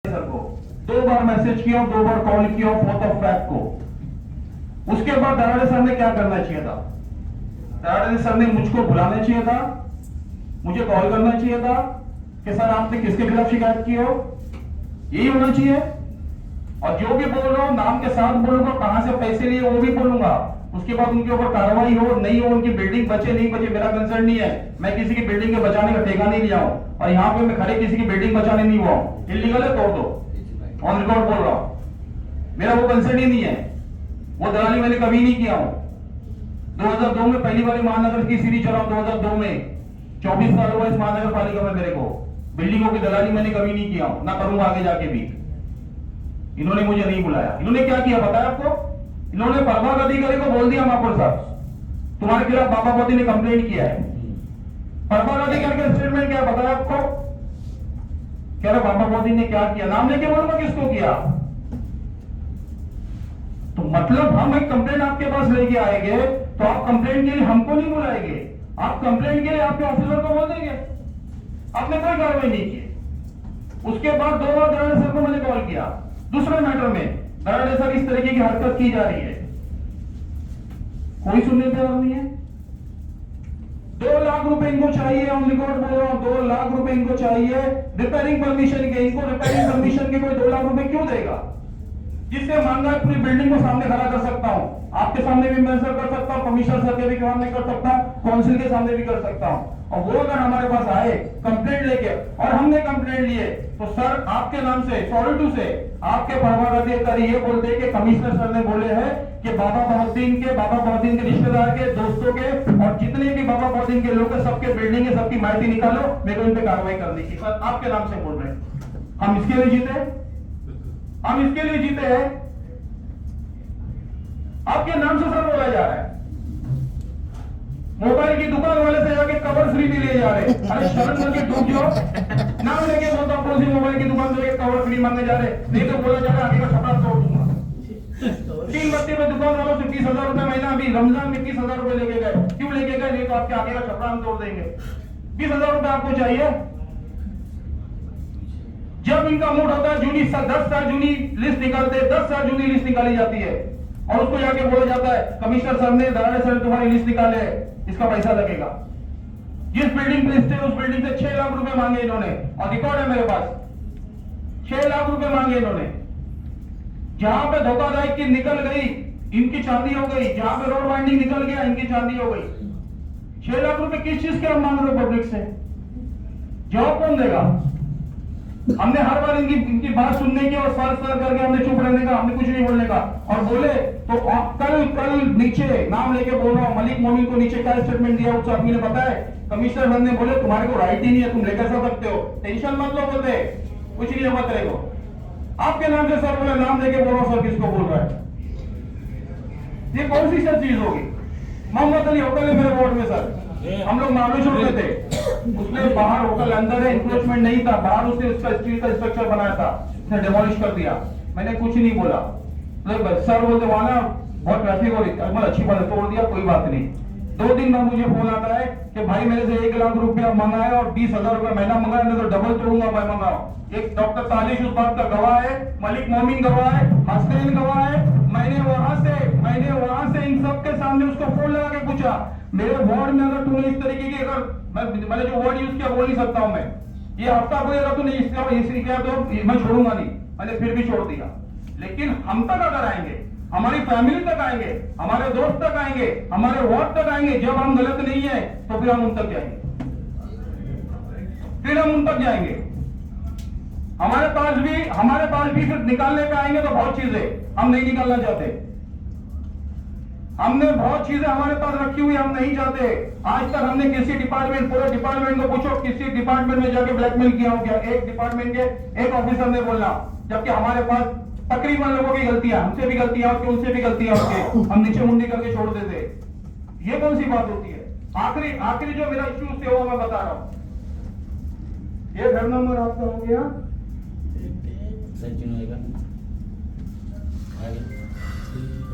Sir को 2 बार message किया, 2 बार call किया 4th ऑफ फेब को। उसके बाद दराड़े सर ने क्या करना चाहिए था? दराड़े सर ने मुझको बुलाना चाहिए था, मुझे कॉल करना चाहिए था कि सर आपने किसके खिलाफ शिकायत की हो, यही होना चाहिए। और जो भी बोल रहा हूं नाम के साथ बोलूंगा, कहां से पैसे लिए वो भी बोलूंगा। उसके बाद उनके ऊपर कार्रवाई हो नहीं हो, उनकी बिल्डिंग बचे नहीं बचे मेरा कंसर्न नहीं है। मैं किसी की बिल्डिंग के बचाने का ठेका नहीं लिया हूं, और यहाँ पे मैं खड़े किसी की बिल्डिंग बचाने नहीं हुआ हूं। इलीगल है तोड़ दो, ऑन रिकॉर्ड बोल रहा हूं, मेरा वो कंसर्न ही नहीं है। वो दलाली मैंने कभी नहीं किया हूं। 2002 में पहली बार महानगर की सीढ़ी चढ़ा, 2002 में 24 साल हुआ इस महानगर पालिका में मेरे को। बिल्डिंगों की दलाली मैंने कभी नहीं किया हूं, ना करूंगा आगे जाके भी। इन्होंने मुझे नहीं बुलाया। इन्होंने क्या किया बताया आपको? इन्होंने प्रभाग अधिकारी को बोल दिया महापौर साहब तुम्हारे खिलाफ बाबा मोदी ने कंप्लेंट किया है। प्रभाग अधिकारी का स्टेटमेंट क्या बताया आपको? कह रहे बाबा मोदी ने क्या किया, नाम लेके बोलूंगा किसको किया। तो मतलब हम एक कंप्लेंट आपके पास लेके आएंगे तो आप कंप्लेंट के लिए हमको नहीं बुलाएंगे, आप कंप्लेंट के लिए आपके ऑफिसर को बोल देंगे। आपने कोई कार्रवाई नहीं की। उसके बाद 2 बार दराड़े सर को मैंने कॉल किया दूसरे मैटर में, दराड़े सर इस तरीके की हरकत की जा रही है, कोई सुनने तैयार नहीं है। 2 लाख रुपए इनको चाहिए, हम रिकॉर्ड बोल रहा हूं, 2 लाख रुपए इनको चाहिए रिपेयरिंग परमिशन के। इनको रिपेयरिंग परमिशन के कोई 2 लाख रुपए क्यों देगा? जिससे मांगा है पूरी बिल्डिंग को सामने खड़ा कर सकता हूं, आपके सामने भी मेंशन कर सकता हूं, कमिश्नर सर के भी सामने कर सकता हूं, काउंसिल के सामने भी कर सकता हूं। और वो अगर हमारे पास आए कंप्लेंट लेके और हमने कंप्लेंट लिए तो सर आपके नाम से सॉरी टू से आपके प्रभाग अधिकारी ये बोलते हैं कि कमिश्नर सर ने बोले हैं कि बाबा बहुद्दीन के रिश्तेदार के दोस्तों के और जितने भी बाबा बहुद्दीन के लोग सबके बिल्डिंग है सबकी माहिती निकालो, मेरे को इन पे कार्रवाई करनी की। सर आपके नाम से बोल रहे हैं, हम इसके लिए जीते, हम इसके लिए जीते हैं। आपके नाम से सर बोला जा रहा है। मोबाइल की दुकान वाले से जाके कवर फ्री भी ले जा रहे हैं। अरे शरण करके डूब जाओ, नाम लेके बोलता हूं कौन सी मोबाइल की दुकान से कवर फ्री मांगने जा रहे, नहीं तो बोला जा रहा है आगे का छपरा तोड़ दूंगा। 3 बत्ती में दुकान वालों से 30,000 रुपए महीना, अभी रमजान में 30,000 रुपए लेके गए। क्यों लेके गए? नहीं तो आपके आगे का छपरा हम तोड़ देंगे। 20,000 रुपए आपको चाहिए। जब इनका मूड होता है जूनी 10 साल जूनी लिस्ट निकालते, 10 साल जूनी लिस्ट निकाली जाती है और उसको जाके बोला जाता है कमिश्नर सर ने दराड़े सर तुम्हारी लिस्ट निकाले, इसका पैसा लगेगा। जिस बिल्डिंग पे लिस्ट है उस बिल्डिंग से 6 लाख रुपए मांगे इन्होंने, और रिकॉर्ड है मेरे पास, 6 लाख रुपए मांगे इन्होंने। जहां पे धोखाधड़ी की निकल गई इनकी चांदी हो गई, जहां पे रोड वाइंडिंग निकल गया इनकी चांदी हो गई। 6 लाख रुपए किस चीज के हम मांग रहे हो पब्लिक से? जवाब कौन देगा? हमने हर बार इनकी बात सुनने की और सर करके हमने चुप रहने का, हमने कुछ नहीं बोलने का। और बोले तो कल नीचे नाम लेके बोल रहा हूं, मलिक मोमिन को नीचे क्या स्टेटमेंट दिया उस आदमी ने बताया, कमिश्नर सर ने बोले तुम्हारे को राइट ही नहीं है, तुम लेकर सकते हो, टेंशन मत लो, बोलते कुछ नहीं मत रहेगा। आपके नाम से सर बोले, नाम लेके बोल रहा हूं, सर किसको बोल रहा है? ये कौन सी सर चीज होगी? मोहम्मद अली होटल है मेरे वार्ड में सर, हम लोग मामले छोड़ते थे, उसने बाहर होटल अंदर है, इंक्रोचमेंट नहीं था, बाहर उसने उसका स्टील का स्ट्रक्चर बनाया था, उसने डेमोलिश कर दिया, मैंने कुछ नहीं बोला। सर बोलते वहां ना बहुत ट्रैफिक हो रही थी, मतलब अच्छी बात है तोड़ दिया, कोई बात नहीं। 2 दिन बाद मुझे फोन आता है कि भाई मेरे से 1 लाख रुपया मंगाया और 20,000 रुपया महीना मंगाया, नहीं तो डबल तोड़ूंगा मैं मंगाओ। एक डॉक्टर तालिश उस बात का गवाह है, मलिक मोमिन गवाह है, हसनैन गवाह है। मैंने वहां से इन सबके सामने उसको फोन लगा के पूछा, मेरे वार्ड में अगर तूने इस तरीके की, अगर मैंने जो वर्ड यूज किया बोल नहीं सकता हूं मैं, ये हफ्ता कोई अगर तूने इसका किया तो मैं छोड़ूंगा नहीं। मैंने फिर भी छोड़ दिया। लेकिन हम तक अगर आएंगे, हमारी फैमिली तक आएंगे, हमारे दोस्त तक आएंगे, हमारे वार्ड तक आएंगे, जब हम गलत नहीं है तो फिर हम उन तक जाएंगे, फिर हम उन तक जाएंगे। हमारे पास भी फिर निकालने पे आएंगे तो बहुत चीजें हम नहीं निकालना चाहते। हमने बहुत चीजें हमारे पास रखी हुई, हम नहीं चाहते। आज तक हमने किसी डिपार्टमेंट, पूरे डिपार्टमेंट को पूछो किसी डिपार्टमेंट में जाके ब्लैकमेल किया हो क्या? एक डिपार्टमेंट के एक ऑफिसर ने बोला, जबकि हमारे पास तकरीबन लोगों की गलतियां, हमसे भी गलतियां होती, उनसे भी गलतियां होती, हम नीचे मुंडी करके छोड़ देते। ये कौन सी बात होती है? आखिरी जो मेरा इश्यू थे वो मैं बता रहा हूं। ये घर नंबर आपका हो गया,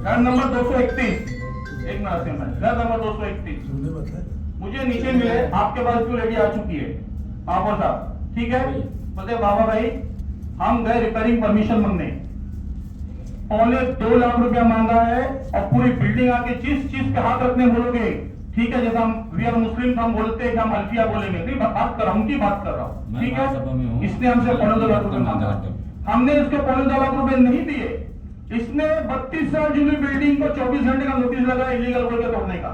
घर नंबर 231, एक मिनट से मैं, घर नंबर 231 मुझे नीचे मिले, आपके पास क्यों लेडी आ चुकी है महापौर साहब, ठीक है? बोलते बाबा भाई हम गए रिपेयरिंग परमिशन मांगने, 2.25 लाख रुपया मांगा है और पूरी बिल्डिंग आके जिस चीज पे हाथ रखने बोलोगे, ठीक है, जैसा हम वी आर मुस्लिम हम बोलते हैं कि हम अल्फिया बोलेंगे, नहीं बात कर रहा हूँ, उनकी बात कर रहा हूँ, ठीक है। इसने हमसे 2.25 लाख रुपए मांगा, हमने इसको 2.25 लाख रुपए नहीं दिए। इसने 32 साल जुनी बिल्डिंग को 24 घंटे का नोटिस लगा इलीगल बोल के तोड़ने का।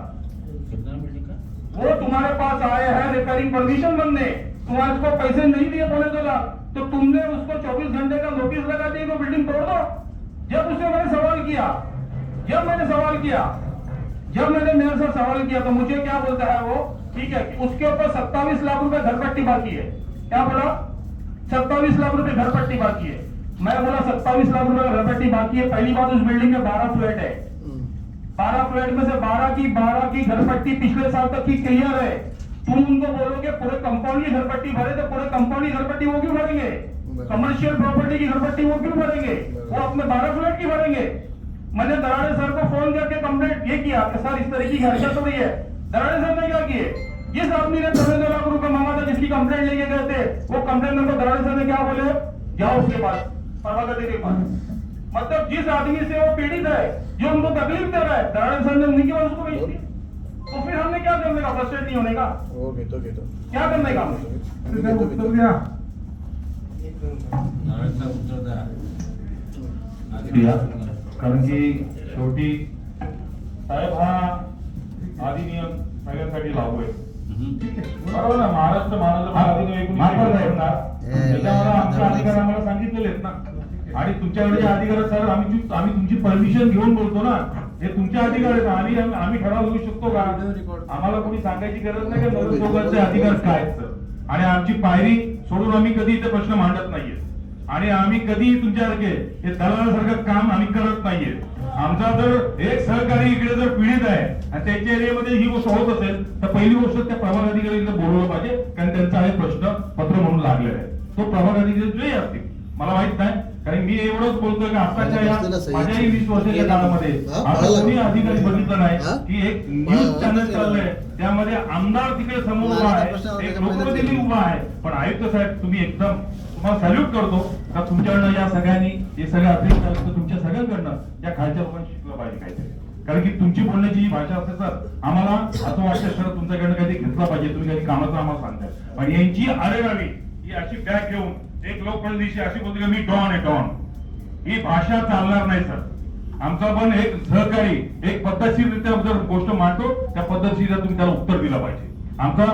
वो तुम्हारे पास आए हैं रिपेयरिंग परमिशन बनने, तुम्हारे को पैसे नहीं दिए 2.25 लाख, तो तुमने उसको 24 घंटे का नोटिस लगा दिए तो बिल्डिंग तोड़ दो। जब मैंने सवाल किया, जब मैंने मेरे से सवाल किया तो मुझे क्या बोलता है वो, ठीक है, कि उसके ऊपर 27 लाख रुपए घर पट्टी बाकी है। क्या बोला? 27 लाख रुपए घर पट्टी बाकी है। मैं बोला 27 लाख रुपए घर पट्टी बाकी है। पहली बात, उस बिल्डिंग में 12 फ्लैट है, 12 फ्लैट में से 12 की घर पट्टी पिछले साल तक की क्लियर है। तुम उनको बोलोगे पूरे कंपाउंड की घर पट्टी भरे, तो पूरे कंपाउंड की घर पट्टी वो क्यों भरेंगे? कमर्शियल प्रॉपर्टी की घर पट्टी वो क्यों भरेंगे? वो अपने 12 फ्लैट की भरेंगे। मैंने दराड़े सर को फोन करके कंप्लेंट ये किया कि सर इस तरह की हरकत हो रही है। दराड़े सर ने क्या किए? जिस आदमी ने 2.25 लाख रुपए मांगा था, जिसकी कंप्लेंट लेके गए थे, वो कंप्लेंटर को दराड़े सर ने क्या बोले? जाओ उसके पास, प्रभाकरजी के पास। मतलब जिस आदमी से वो पीड़ित है, जो उनको तकलीफ दे रहा है, दराड़े सर ने उन्हीं के पास उसको भेज दिया। तो फिर हमने क्या करने का? फ्रस्ट्रेट नहीं होने का, क्या करने का? कारण की शेवटी साहेब हा अधिनियम सगळ्यांसाठी लागू आहे, बरोबर ना? महाराष्ट्र अधिनियम 1949 त्याच्यामध्ये आमचे अधिकार आम्हाला सांगितलेले आहेत ना, आणि तुमच्याकडे जे अधिकार सर आम्ही तुमची परमिशन घेऊन बोलतो ना, हे तुमचे अधिकार आहेत। आम्ही ठराव घेऊ शकतो का? आम्हाला कोणी सांगायची गरज नाही की नगरसेवकाचे अधिकार काय आहेत सर, आणि आमची पायरी सोडून आम्ही कधी इथे प्रश्न मांडत नाहीये, आणि आम्ही कधी तुमच्यासारखे हे दलालासारखं काम आम्ही करत नाहीये। आमचा जर एक सहकारी इकडे जर पीडित आहे आणि त्यांच्या एरियामध्ये ही गोष्ट होत असेल, तर पहिली गोष्ट त्या प्रभाग अधिकाऱ्यांना बोलवलं पाहिजे, कारण त्यांचा हे प्रश्न पत्र म्हणून लागलेला आहे। तो प्रभाग अधिकारी जे असतील मला माहित नाही, कारण मी एवढंच बोलतोय की आताच्या या माझ्याही 20 वर्षाच्या काळामध्ये आता कोणी अधिकारी बघितलं नाही की एक न्यूज चॅनल चाललंय, त्यामध्ये आमदार तिकडे समोर उभा आहे, एक लोकप्रतिनिधी उभा आहे, पण आयुक्त साहेब तुम्ही एकदम तुम्हाला सॅल्यूट करतो का तुमच्याकडनं या सगळ्यांनी हे सगळं अतिरिक्त आयुक्त तुमच्या सगळ्यांकडनं या खालच्या लोकांनी शिकलं पाहिजे काहीतरी, कारण की तुमची बोलण्याची जी भाषा असते सर, आम्हाला असं वाटतं सर तुमच्याकडनं काहीतरी घेतला पाहिजे, तुम्ही काही कामाचं आम्हाला सांगताय, पण यांची आरेरावी ही अशी बॅग घेऊन एक लोकप्रतिनिधी अशी बोलते मी डॉन आहे डॉन, ही भाषा चालणार नाही सर। आमचा पण एक सहकारी एक पद्धतशीररित्या जर गोष्ट मांडतो, त्या पद्धतशीर तुम्ही त्याला उत्तर दिलं पाहिजे। आमचा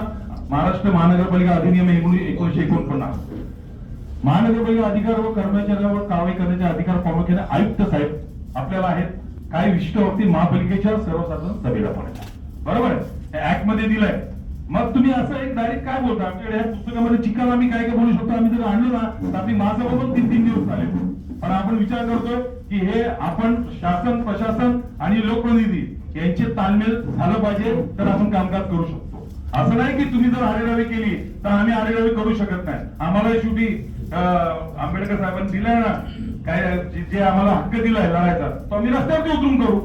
महाराष्ट्र महानगरपालिका अधिनियम 1949 महानगरपालिका अधिकार व कर्मचाऱ्यांवर कारवाई करण्याचे अधिकार प्रामुख्याने आयुक्त साहेब आपल्याला आहेत, काही विशिष्ट बाबतीत महापालिकेच्या सर्वसाधारण सभेला पण आहेत, बरोबर आहे, ऍक्ट मध्ये दिलंय। मग तुम्ही असं एक डायरेक्ट काय बोलता? आमच्याकडे ह्या पुस्तकामध्ये चिकाल आम्ही काय काय बोलू शकतो, आम्ही जर आणलो ना तर आपली महासभा पण 3-3 दिवस झाले, पण आपण विचार करतोय की हे आपण शासन प्रशासन आणि लोकप्रतिनिधी यांचे तालमेल झालं पाहिजे, तर आपण कामकाज करू शकतो। असं नाही की तुम्ही जर आरेरावी केली तर आम्ही आरेरावी करू शकत नाही। आम्हाला शेवटी आंबेडकर साहेबांनी दिलाय ना काय जे आम्हाला हक्क दिलाय लढायचा, तो आम्ही रस्त्यावरती उतरून करू।